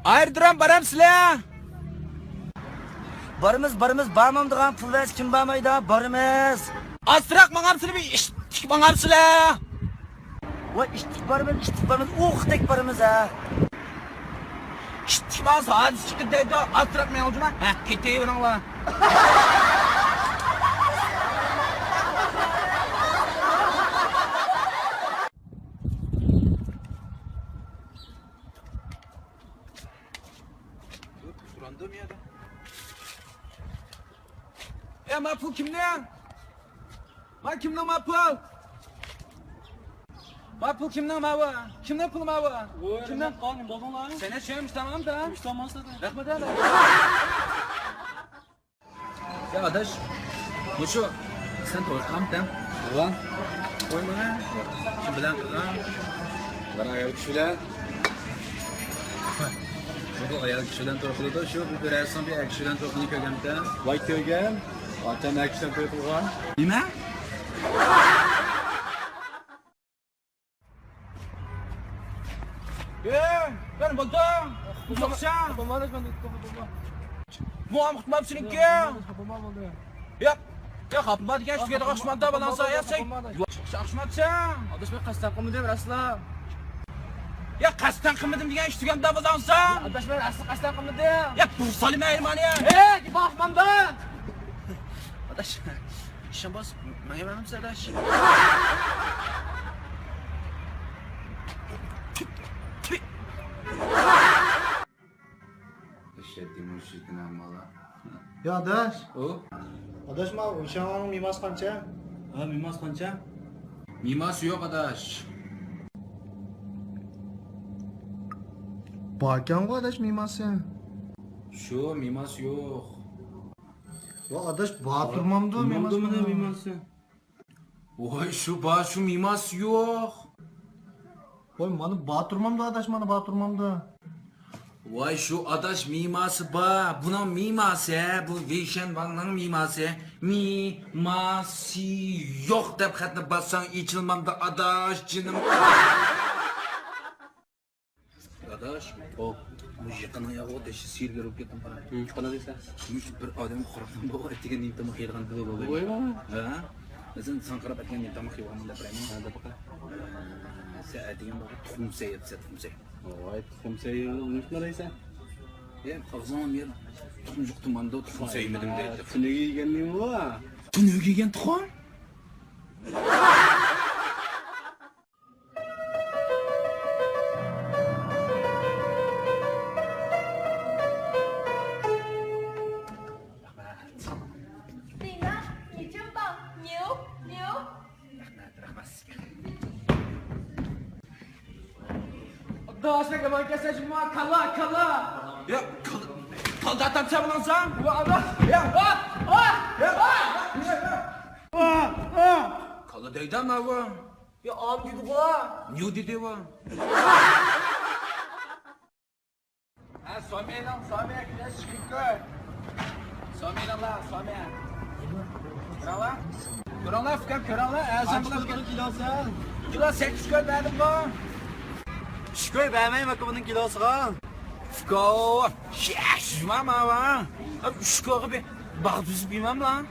Ayrdıram baramsizlar. Barımız barmamdigan pullar kim barmaydi? Barımız. Astırak mağamsızlar bir iştik mağamsızlar. Voy ishtik barimiz, o'qdek barimiz ha. İştik mağamsız hadi çıkın deydi. Astırak men olcuma. Ha ketey bununla. Durandım ya da. Mapul kimden? Kimden mapul? Mapul kimden mapul? Kimden pul mapul? Kimden? Kanım babam lan. Sen şeymiş tamam da. Tamam da. Rahmet Allah. Ya adaş, bu şu sen torkam tem. Ulan. Koyma. Şu bilen Bana ayak kişiler. bu ayak kişiden torkulu da şu bir resim bir ayak kişiden torkulu kögemde. Vay köygen. Atan akşam koyulgan. Nima? Ben buldum. Uzakşa. Babam ben tuttum. Muhammed Mabsin'inki. Babam oldu. Ya. Ya kapma diye şu kadar kaçmanda bana saya sen. Şaşmatsa. Adaş ben kastan kımıdım asla. Ya kastan kımıdım diye şu kadar badansa. Adaş ben asla kastan kımıdım. Ya bu Salim Ermani ya. Git bakmam da. Adaş. Şambaz. Mayemem adaş. Eşittim uşitini amala. Ya adaş, O? adaş ma uşağın mimas qancha? Ha mimas kanca. Miması yok adaş. Barkan bu adaş miması. Şu miması yok. Ya adaş batırmamdı mimas. Mamdı mı ne miması? Oy şu miması yok. Oy mana batırmamdı adaş mana batırmamdı. Vay şu adaş miması ba. Buna miması he. Bu Vişen Van'ın miması. Miması yok dep xatni bassan içilmamda adaş canım. Adaş. O. Bu yaqin ayağı deşi sir görüp ketdim bana. Kana desa. Bir adam qurqdim bu ettigen nim tamak yirgan dedi bu. Oy baba. Ha? Sen sanqirab etgan nim tamak yirgan da bilaman. Hadi bakalım. Saatigen bu tuxum sayıp. Oy kimseyi unutma desa. Ağzıma bir tuxum juqtum anda tuxum saymadım dedi. Tünegi gelmeyim bu. Tünü giyen tuxum? Tina, geçin bak. Nhiều, nhiều. Adaş ne kadar keseceğim var kala. Ya kaldı sen bulansan. Bu adaş. Kalı deydi ama bu. Ya am dedi bu. New dedi bu. Ha Somi'yle güneş çıkıyor. Somi. Krala. Krala fikir krala. Sen bulan fikir. Kilosu. Kilo 8 gol verdim bu. Şikoy vermeyim bunun kilosuga. Fikir. Şaş mama va. Şükür bir bağ düz bilmem lan.